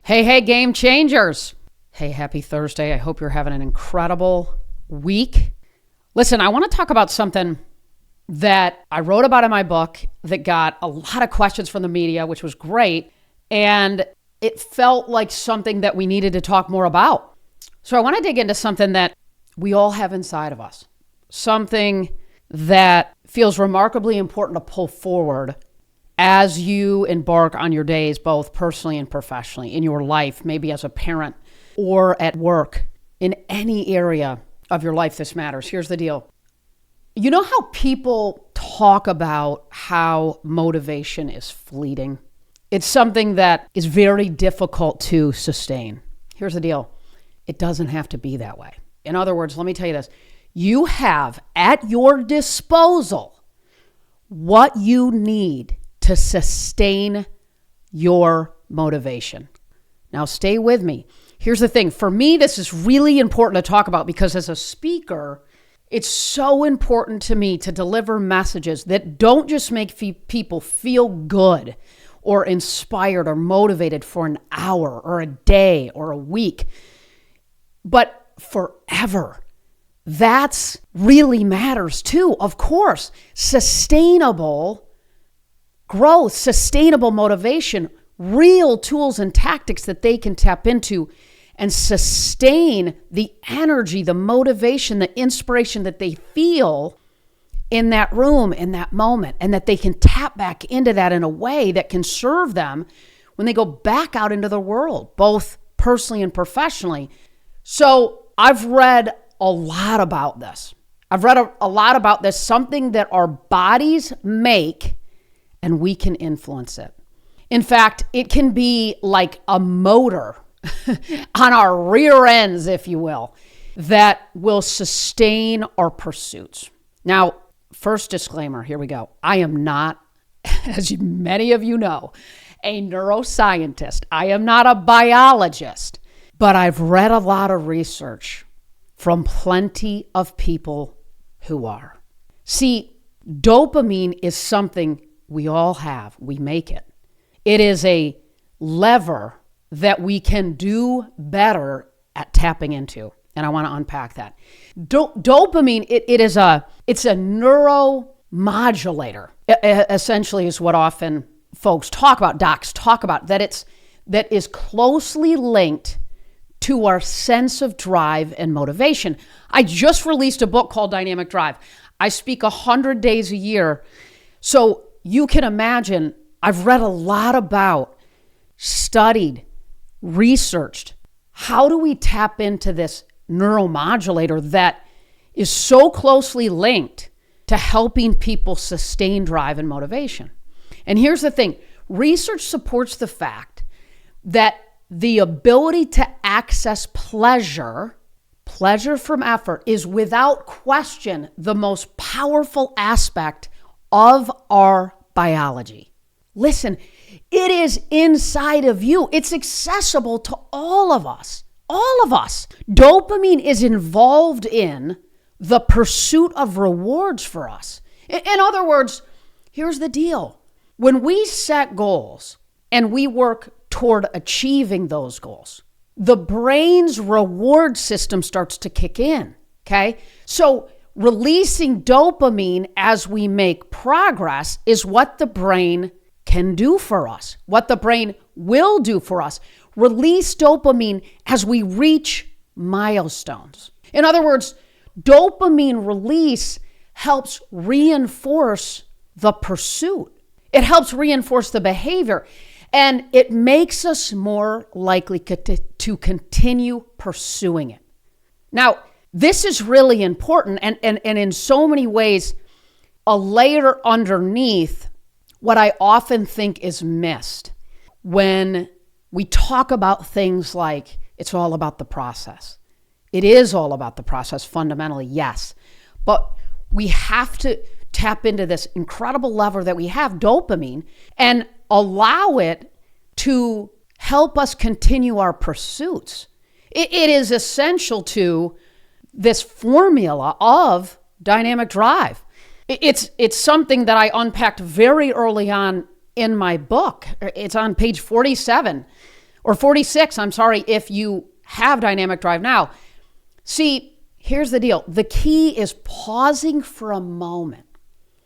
Hey, game changers. Hey, happy Thursday. I hope you're having an incredible week. Listen, I want to talk about something that I wrote about in my book that got a lot of questions from the media, which was great. And it felt like something that we needed to talk more about. So I want to dig into something that we all have inside of us, something that feels remarkably important to pull forward as you embark on your days, both personally and professionally, in your life, maybe as a parent or at work, in any area of your life this matters. Here's the deal. You know how people talk about how motivation is fleeting? It's something that is very difficult to sustain. Here's the deal. It doesn't have to be that way. In other words, let me tell you this. You have at your disposal what you need to sustain your motivation. Now, stay with me. Here's the thing. For me, this is really important to talk about because as a speaker, it's so important to me to deliver messages that don't just make people feel good or inspired or motivated for an hour or a day or a week, but forever. That's really matters too. Of course, sustainable growth, sustainable motivation, real tools and tactics that they can tap into and sustain the energy, the motivation, the inspiration that they feel in that room, in that moment, and that they can tap back into that in a way that can serve them when they go back out into the world, both personally and professionally. So I've read a lot about this. I've read a lot about this, something that our bodies make and we can influence it. In fact, it can be like a motor on our rear ends, if you will, that will sustain our pursuits. Now, first disclaimer, here we go. I am not, as many of you know, a neuroscientist. I am not a biologist, but I've read a lot of research from plenty of people who are. See, dopamine is something we all have. We make it. It is a lever that we can do better at tapping into. And I want to unpack that. Dopamine, it's a neuromodulator, essentially is what often folks talk about, docs talk about, that is closely linked to our sense of drive and motivation. I just released a book called Dynamic Drive. I speak 100 days a year. So you can imagine, I've read a lot about, studied, researched, how do we tap into this neuromodulator that is so closely linked to helping people sustain drive and motivation? And here's the thing. Research supports the fact that the ability to access pleasure from effort, is without question the most powerful aspect of our biology. Listen, it is inside of you. It's accessible to all of us. All of us. Dopamine is involved in the pursuit of rewards for us. In other words, here's the deal. When we set goals and we work toward achieving those goals, the brain's reward system starts to kick in, okay? So releasing dopamine as we make progress is what the brain can do for us, what the brain will do for us. Release dopamine as we reach milestones. In other words, dopamine release helps reinforce the pursuit. It helps reinforce the behavior, and it makes us more likely to continue pursuing it. Now, this is really important, and in so many ways, a layer underneath what I often think is missed when we talk about things like it's all about the process. It is all about the process fundamentally, yes. But we have to tap into this incredible lever that we have, dopamine, and allow it to help us continue our pursuits. It is essential to this formula of dynamic drive. It's something that I unpacked very early on in my book. It's on page 47, or 46, I'm sorry, if you have dynamic drive now. See, here's the deal. The key is pausing for a moment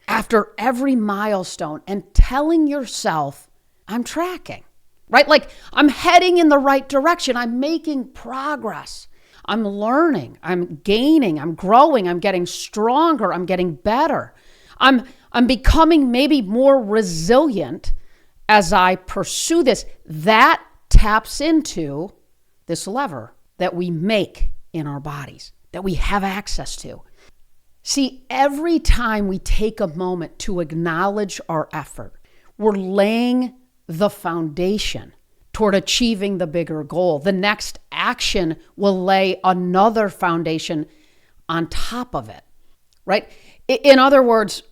after every milestone and telling yourself, I'm tracking, right? Like I'm heading in the right direction. I'm making progress. I'm learning. I'm gaining. I'm growing. I'm getting stronger. I'm getting better. I'm becoming maybe more resilient as I pursue this. That taps into this lever that we make in our bodies, that we have access to. See, every time we take a moment to acknowledge our effort, we're laying the foundation toward achieving the bigger goal. The next action will lay another foundation on top of it, right? In other words,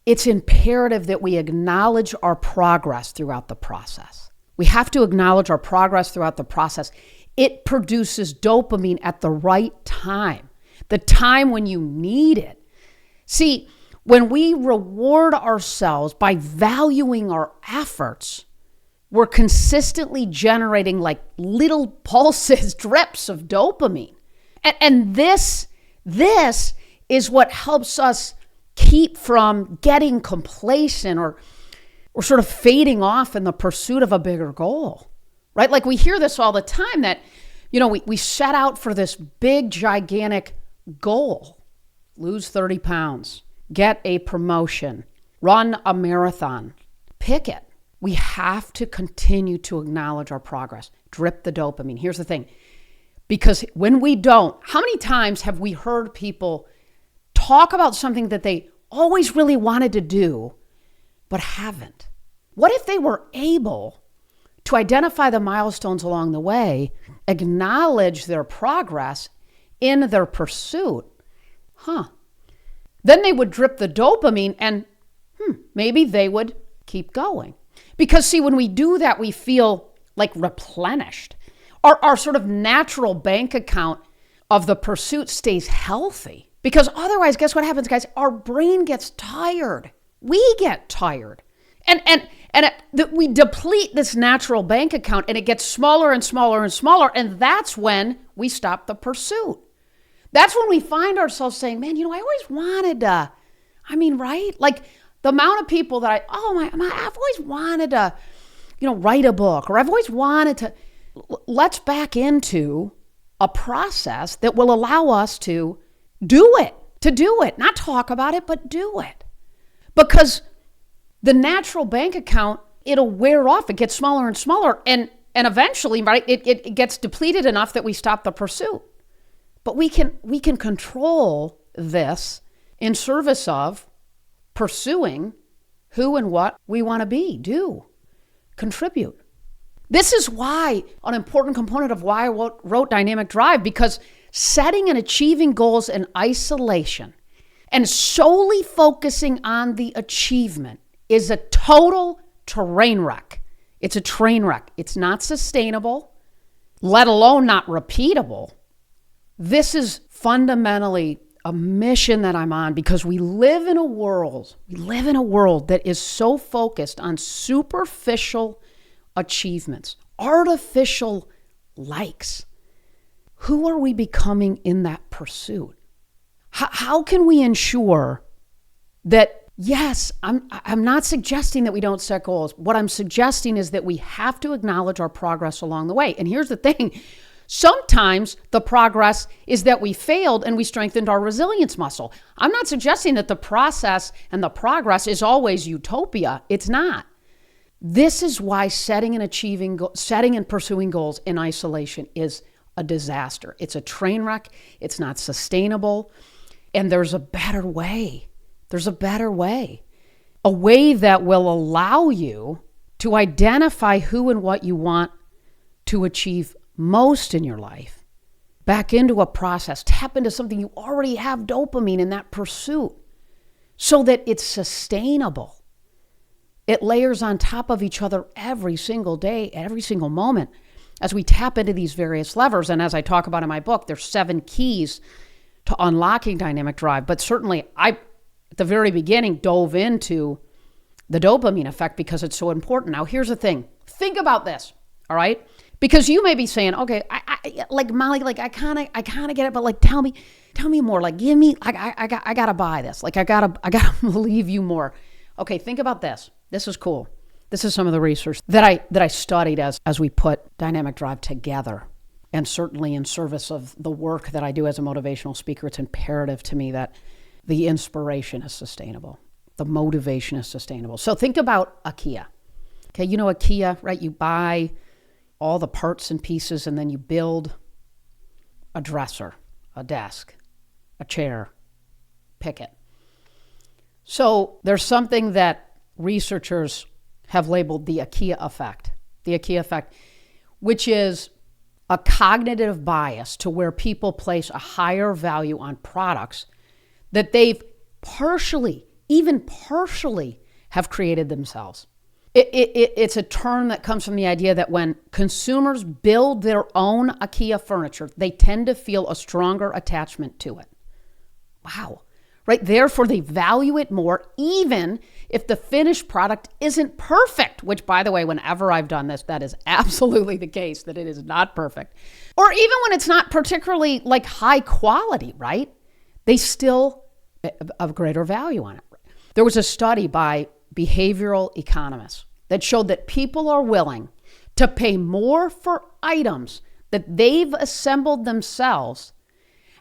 it's imperative that we acknowledge our progress throughout the process. We have to acknowledge our progress throughout the process. It produces dopamine at the right time, the time when you need it. See, when we reward ourselves by valuing our efforts, we're consistently generating like little pulses, drips of dopamine. And this is what helps us keep from getting complacent or sort of fading off in the pursuit of a bigger goal, right? Like we hear this all the time that, we set out for this big, gigantic goal, lose 30 pounds, get a promotion, run a marathon, pick it. We have to continue to acknowledge our progress, drip the dopamine. Here's the thing, because when we don't, how many times have we heard people talk about something that they always really wanted to do, but haven't? What if they were able to identify the milestones along the way, acknowledge their progress in their pursuit? Then they would drip the dopamine and maybe they would keep going. Because see, when we do that, we feel like replenished. Our sort of natural bank account of the pursuit stays healthy. Because otherwise, guess what happens, guys? Our brain gets tired. We get tired. We deplete this natural bank account and it gets smaller and smaller and smaller. And that's when we stop the pursuit. That's when we find ourselves saying, man, I always wanted to, right? Like the amount of people that I've always wanted to, write a book, or I've always wanted to. Let's back into a process that will allow us to do it, not talk about it, but do it. Because the natural bank account, it'll wear off. It gets smaller and smaller. And eventually, right, it gets depleted enough that we stop the pursuit. But we can control this in service of pursuing who and what we want to be, do, contribute. This is why an important component of why I wrote Dynamic Drive, because setting and achieving goals in isolation and solely focusing on the achievement is a total train wreck. It's a train wreck. It's not sustainable, let alone not repeatable. This is fundamentally a mission that I'm on because we live in a world that is so focused on superficial achievements, artificial likes. Who are we becoming in that pursuit? How can we ensure that, yes, I'm not suggesting that we don't set goals. What I'm suggesting is that we have to acknowledge our progress along the way. And here's the thing. Sometimes the progress is that we failed and we strengthened our resilience muscle. I'm not suggesting that the process and the progress is always utopia. It's not. This is why setting and pursuing goals in isolation is a disaster. It's a train wreck. It's not sustainable. And there's a better way. There's a better way. A way that will allow you to identify who and what you want to achieve most in your life. Back into a process. Tap into something you already have dopamine in that pursuit so that it's sustainable. It layers on top of each other every single day, every single moment. As we tap into these various levers, and as I talk about in my book, there's 7 keys to unlocking dynamic drive. But certainly I, at the very beginning, dove into the dopamine effect because it's so important. Now, here's the thing. Think about this, all right? Because you may be saying, okay, I like Molly, like I kind of get it, but like tell me more. Like give me, like I gotta buy this. Like I gotta believe you more. Okay, think about this. This is cool. This is some of the research that I studied as we put Dynamic Drive together. And certainly in service of the work that I do as a motivational speaker, it's imperative to me that the inspiration is sustainable. The motivation is sustainable. So think about IKEA. Okay, you know IKEA, right? You buy all the parts and pieces, and then you build a dresser, a desk, a chair, pick it. So there's something that researchers have labeled the IKEA effect. The IKEA effect, which is a cognitive bias to where people place a higher value on products that they've even partially have created themselves. It's a term that comes from the idea that when consumers build their own IKEA furniture, they tend to feel a stronger attachment to it. Wow. Right? Therefore, they value it more, even if the finished product isn't perfect, which, by the way, whenever I've done this, that is absolutely the case, that it is not perfect. Or even when it's not particularly like high quality, right? They still have greater value on it. There was a study by behavioral economists that showed that people are willing to pay more for items that they've assembled themselves,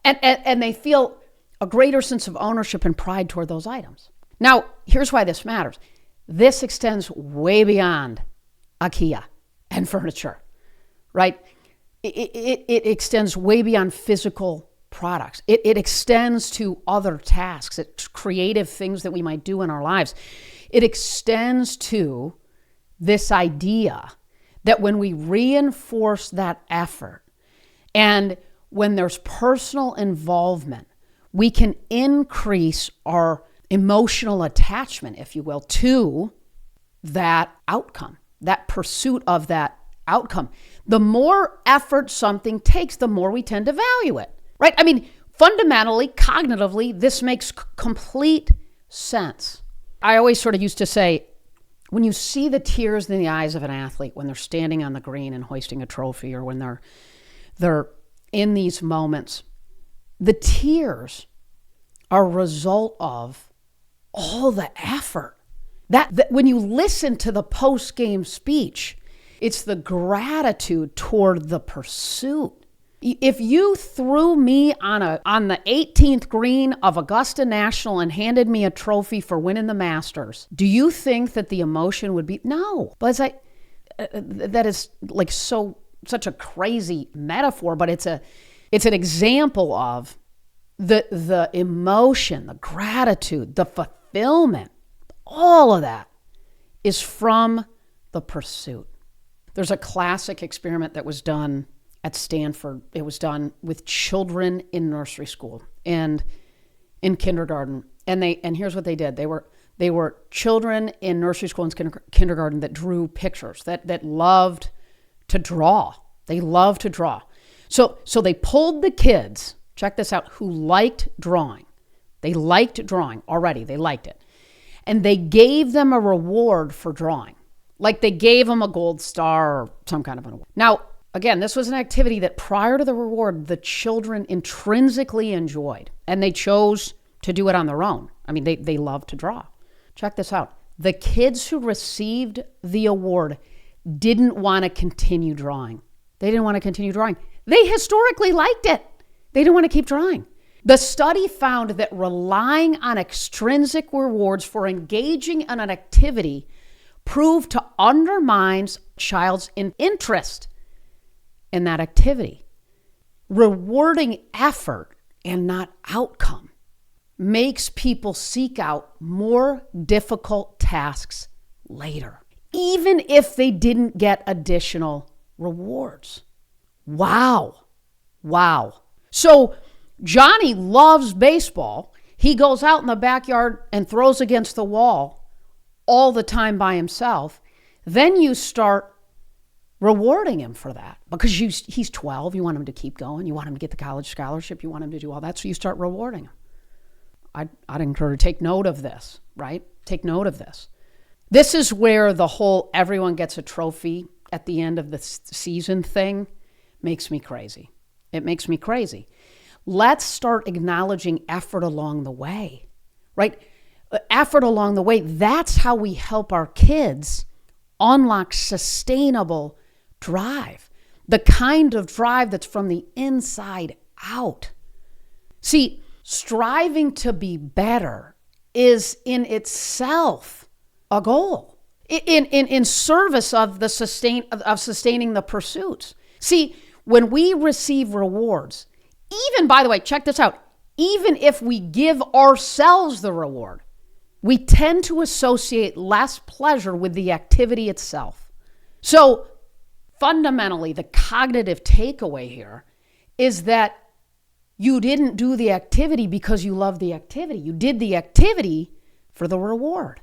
and they feel a greater sense of ownership and pride toward those items. Now, here's why this matters. This extends way beyond IKEA and furniture, right? It extends way beyond physical products. It extends to other tasks, it's creative things that we might do in our lives. It extends to this idea that when we reinforce that effort and when there's personal involvement, we can increase our emotional attachment, if you will, to that outcome, that pursuit of that outcome. The more effort something takes, the more we tend to value it, right? I mean, fundamentally, cognitively, this makes complete sense. I always sort of used to say, when you see the tears in the eyes of an athlete when they're standing on the green and hoisting a trophy, or when they're in these moments, the tears are a result of all the effort. That when you listen to the post-game speech, it's the gratitude toward the pursuit. If you threw me on the 18th green of Augusta National and handed me a trophy for winning the Masters, do you think that the emotion would be no? But that is like such a crazy metaphor, but it's an example of the emotion, the gratitude, the fulfillment. All of that is from the pursuit. There's a classic experiment that was done at Stanford. It was done with children in nursery school and in kindergarten. And here's what they did. They were children in nursery school and kindergarten that drew pictures, that loved to draw. They loved to draw. So they pulled the kids, check this out, who liked drawing. They liked drawing already. They liked it. And they gave them a reward for drawing. Like they gave them a gold star or some kind of an award. Now, again, this was an activity that prior to the reward, the children intrinsically enjoyed, and they chose to do it on their own. I mean, they love to draw. Check this out. The kids who received the award didn't want to continue drawing. They didn't want to continue drawing. They historically liked it. They didn't want to keep drawing. The study found that relying on extrinsic rewards for engaging in an activity proved to undermine a child's interest in that activity. Rewarding effort and not outcome makes people seek out more difficult tasks later, even if they didn't get additional rewards. Wow. So Johnny loves baseball. He goes out in the backyard and throws against the wall all the time by himself. Then you start rewarding him for that because he's 12. You want him to keep going. You want him to get the college scholarship. You want him to do all that. So you start rewarding him. I'd encourage, take note of this, right? Take note of this. This is where the whole everyone gets a trophy at the end of the season thing makes me crazy. It makes me crazy. Let's start acknowledging effort along the way, right? Effort along the way. That's how we help our kids unlock sustainable drive, the kind of drive that's from the inside out. See, striving to be better is in itself a goal in service of sustaining the pursuits. See, when we receive rewards, even, by the way, check this out, even if we give ourselves the reward, we tend to associate less pleasure with the activity itself. So fundamentally, the cognitive takeaway here is that you didn't do the activity because you love the activity. You did the activity for the reward.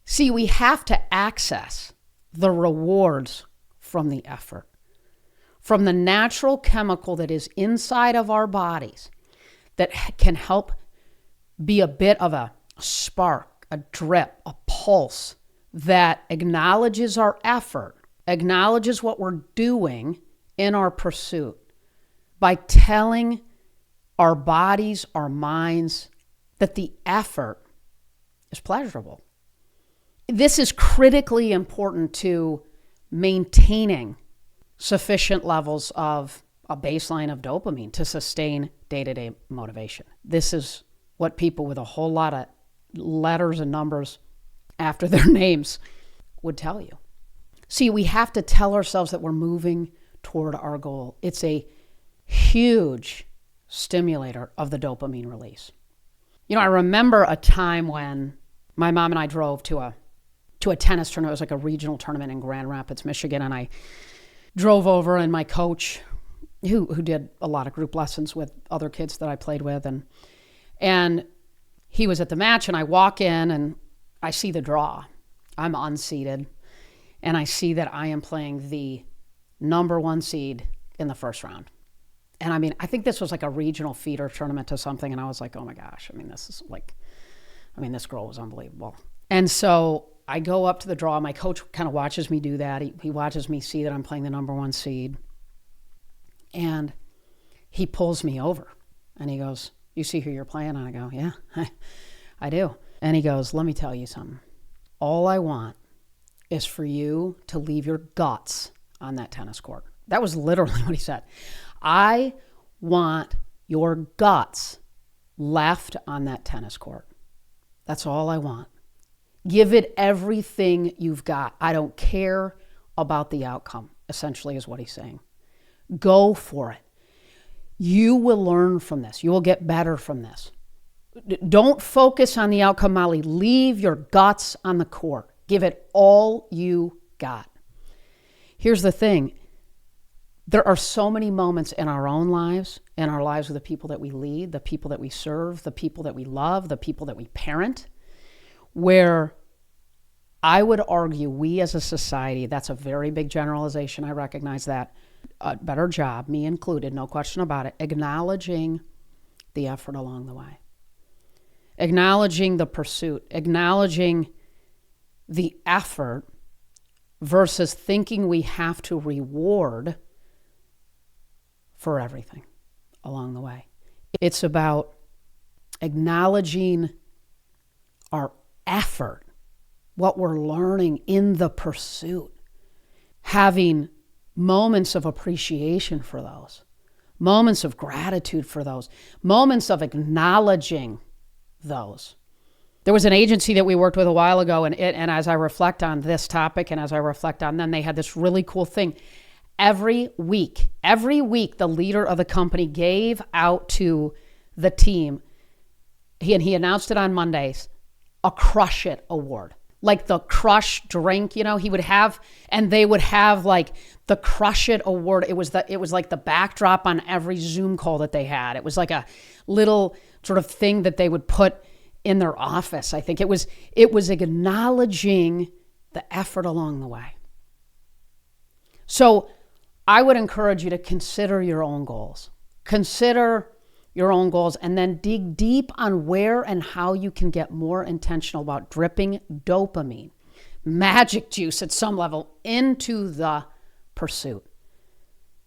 See, we have to access the rewards from the effort, from the natural chemical that is inside of our bodies that can help be a bit of a spark, a drip, a pulse that acknowledges our effort, acknowledges what we're doing in our pursuit by telling our bodies, our minds, that the effort is pleasurable. This is critically important to maintaining sufficient levels of a baseline of dopamine to sustain day-to-day motivation. This is what people with a whole lot of letters and numbers after their names would tell you. See, we have to tell ourselves that we're moving toward our goal. It's a huge stimulator of the dopamine release. You know, I remember a time when my mom and I drove to a tennis tournament. It was like a regional tournament in Grand Rapids, Michigan, and I drove over, and my coach, who did a lot of group lessons with other kids that I played with, and he was at the match, and I walk in and I see the draw. I'm unseeded, and I see that I am playing the number 1 seed in the first round. And I mean, I think this was like a regional feeder tournament to something, and I was like, oh my gosh, this girl was unbelievable. And so I go up to the draw. My coach kind of watches me do that. He watches me see that I'm playing the number 1 seed. And he pulls me over and he goes, you see who you're playing? And I go, yeah, I do. And he goes, let me tell you something. All I want is for you to leave your guts on that tennis court. That was literally what he said. I want your guts left on that tennis court. That's all I want. Give it everything you've got. I don't care about the outcome, essentially is what he's saying. Go for it. You will learn from this. You will get better from this. Don't focus on the outcome, Molly. Leave your guts on the court. Give it all you got. Here's the thing. There are so many moments in our own lives, in our lives with the people that we lead, the people that we serve, the people that we love, the people that we parent, where I would argue we as a society, that's a very big generalization, I recognize that, a better job, me included, no question about it, acknowledging the effort along the way, acknowledging the pursuit, acknowledging the effort versus thinking we have to reward for everything along the way. It's about acknowledging our effort, what we're learning in the pursuit, having moments of appreciation for those, moments of gratitude for those, moments of acknowledging those. There was an agency that we worked with a while ago, and as I reflect on this topic and as I reflect on them, they had this really cool thing. Every week, the leader of the company gave out to the team, he announced it on Mondays, a Crush It award. Like the Crush drink, he would have, and they would have like the Crush It award. It was like the backdrop on every Zoom call that they had. It was like a little sort of thing that they would put in their office. I think it was acknowledging the effort along the way. So I would encourage you to consider your own goals. Consider your own goals and then dig deep on where and how you can get more intentional about dripping dopamine, magic juice at some level, into the pursuit.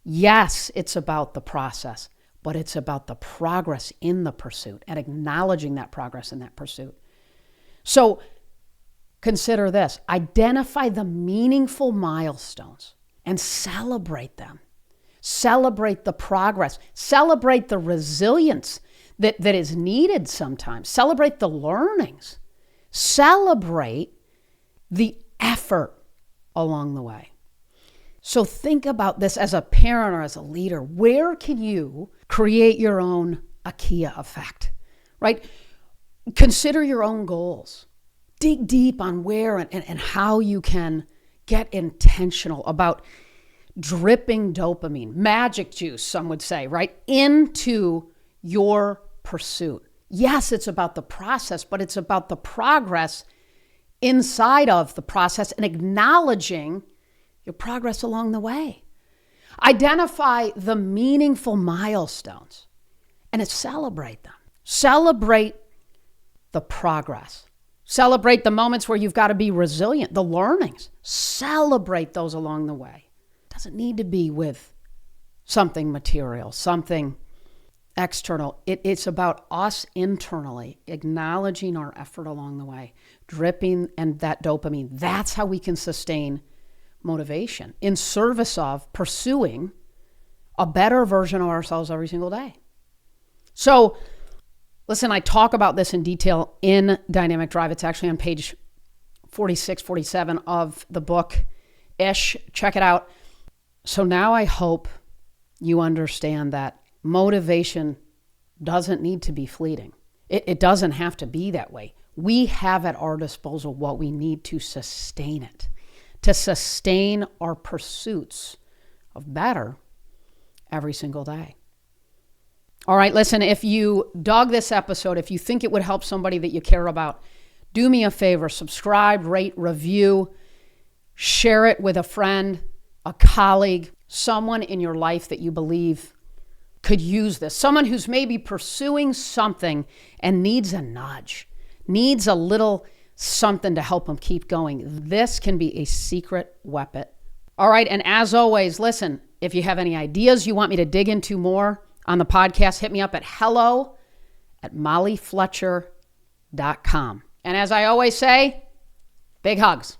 Yes, it's about the process, but it's about the progress in the pursuit and acknowledging that progress in that pursuit. So consider this. Identify the meaningful milestones and celebrate them. Celebrate the progress. Celebrate the resilience that is needed sometimes. Celebrate the learnings. Celebrate the effort along the way. So think about this as a parent or as a leader. Where can you create your own IKEA effect, right? Consider your own goals. Dig deep on where and how you can get intentional about dripping dopamine, magic juice, some would say, right, into your pursuit. Yes, it's about the process, but it's about the progress inside of the process and acknowledging your progress along the way. Identify the meaningful milestones and celebrate them. Celebrate the progress. Celebrate the moments where you've got to be resilient, the learnings. Celebrate those along the way. It doesn't need to be with something material, something external. It's about us internally acknowledging our effort along the way, dripping and that dopamine. That's how we can sustain motivation in service of pursuing a better version of ourselves every single day. So, listen, I talk about this in detail in Dynamic Drive. It's actually on page 46, 47 of the book-ish. Check it out. So now I hope you understand that motivation doesn't need to be fleeting. It doesn't have to be that way. We have at our disposal what we need to sustain it, to sustain our pursuits of better every single day. All right, listen, if you dug this episode, if you think it would help somebody that you care about, do me a favor, subscribe, rate, review, share it with a friend, a colleague, someone in your life that you believe could use this, someone who's maybe pursuing something and needs a nudge, needs a little something to help them keep going. This can be a secret weapon. All right, and as always, listen, if you have any ideas you want me to dig into more on the podcast, hit me up at hello@mollyfletcher.com. And as I always say, big hugs.